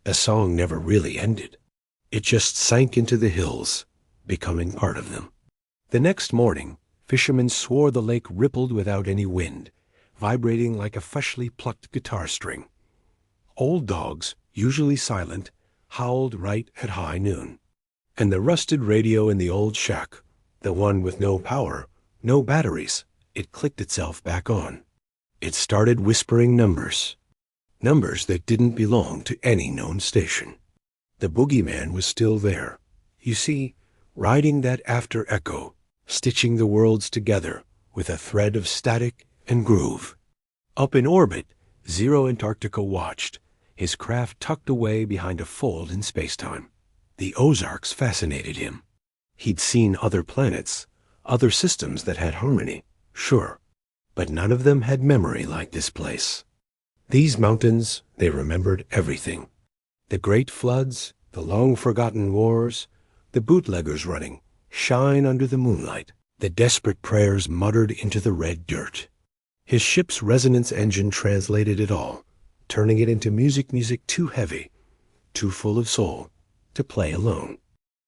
A song never really ended. It just sank into the hills, becoming part of them. The next morning, fishermen swore the lake rippled without any wind, vibrating like a freshly plucked guitar string. Old dogs, usually silent, howled right at high noon. And the rusted radio in the old shack, the one with no power, no batteries, it clicked itself back on. It started whispering numbers. Numbers that didn't belong to any known station. The Boogie Man was still there. You see, riding that after echo, stitching the worlds together with a thread of static and groove. Up in orbit, Zero Antarctica watched, his craft tucked away behind a fold in spacetime. The Ozarks fascinated him. He'd seen other planets, other systems that had harmony, sure, but none of them had memory like this place. These mountains, they remembered everything. The great floods, the long-forgotten wars, the bootleggers running, shine under the moonlight, the desperate prayers muttered into the red dirt. His ship's resonance engine translated it all, turning it into music too heavy, too full of soul, to play alone.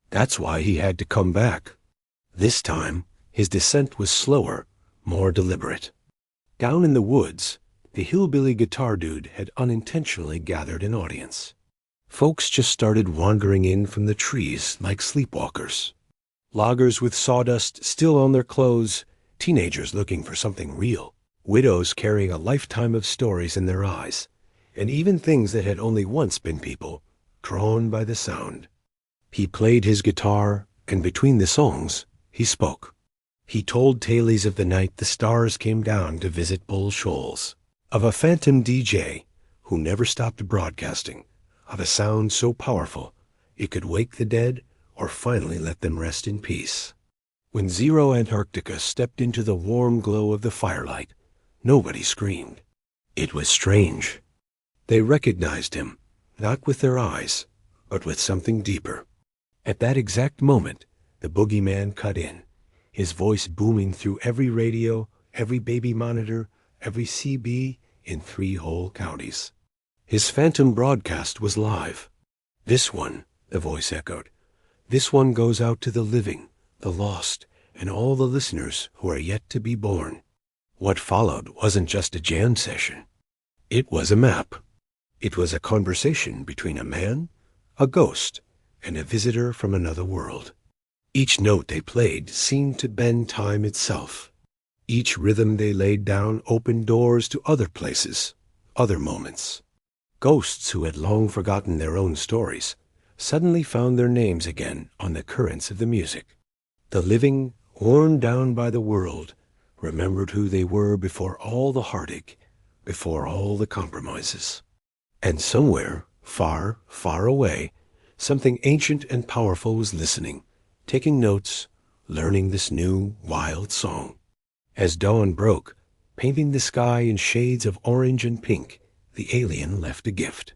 That's why he had to come back. This time, his descent was slower, more deliberate. Down in the woods, the hillbilly guitar dude had unintentionally gathered an audience. Folks just started wandering in from the trees like sleepwalkers. Loggers with sawdust still on their clothes, teenagers looking for something real, widows carrying a lifetime of stories in their eyes, and even things that had only once been people, drawn by the sound. He played his guitar, and between the songs, he spoke. He told tales of the night the stars came down to visit Bull Shoals, of a phantom DJ who never stopped broadcasting, of a sound so powerful it could wake the dead or finally let them rest in peace. When Zero Antarctica stepped into the warm glow of the firelight, nobody screamed. It was strange. They recognized him, not with their eyes, but with something deeper. At that exact moment, the Boogie Man cut in, his voice booming through every radio, every baby monitor, every CB in 3 whole counties. His phantom broadcast was live. "This one," the voice echoed, "this one goes out to the living, the lost, and all the listeners who are yet to be born." What followed wasn't just a jam session. It was a map. It was a conversation between a man, a ghost, and a visitor from another world. Each note they played seemed to bend time itself. Each rhythm they laid down opened doors to other places, other moments. Ghosts who had long forgotten their own stories suddenly found their names again on the currents of the music. The living, worn down by the world, remembered who they were before all the heartache, before all the compromises. And somewhere, far, far away, something ancient and powerful was listening, taking notes, learning this new, wild song. As dawn broke, painting the sky in shades of orange and pink, the alien left a gift.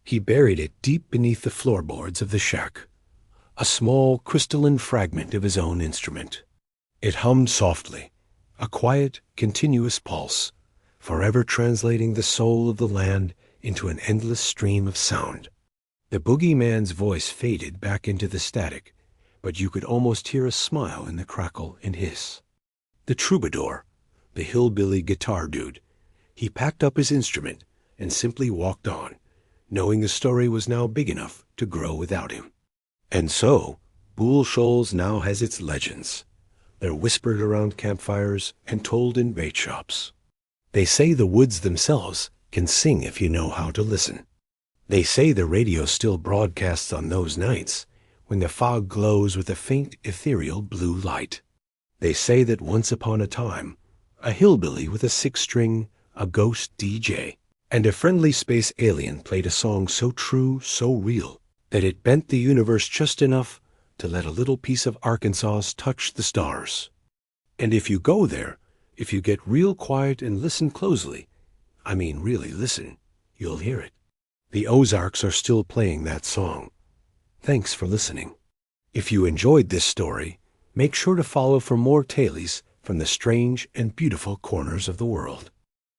He buried it deep beneath the floorboards of the shack, a small crystalline fragment of his own instrument. It hummed softly, a quiet, continuous pulse, forever translating the soul of the land into an endless stream of sound. The Boogie Man's voice faded back into the static, but you could almost hear a smile in the crackle and hiss. The troubadour, the hillbilly guitar dude, he packed up his instrument and simply walked on, knowing the story was now big enough to grow without him. And so, Bull Shoals now has its legends. They're whispered around campfires and told in bait shops. They say the woods themselves can sing if you know how to listen. They say the radio still broadcasts on those nights when the fog glows with a faint, ethereal blue light. They say that once upon a time, a hillbilly with a 6-string, a ghost DJ, and a friendly space alien played a song so true, so real, that it bent the universe just enough to let a little piece of Arkansas touch the stars. And if you go there, if you get real quiet and listen closely, I mean really listen, you'll hear it. The Ozarks are still playing that song. Thanks for listening. If you enjoyed this story, make sure to follow for more tales from the strange and beautiful corners of the world.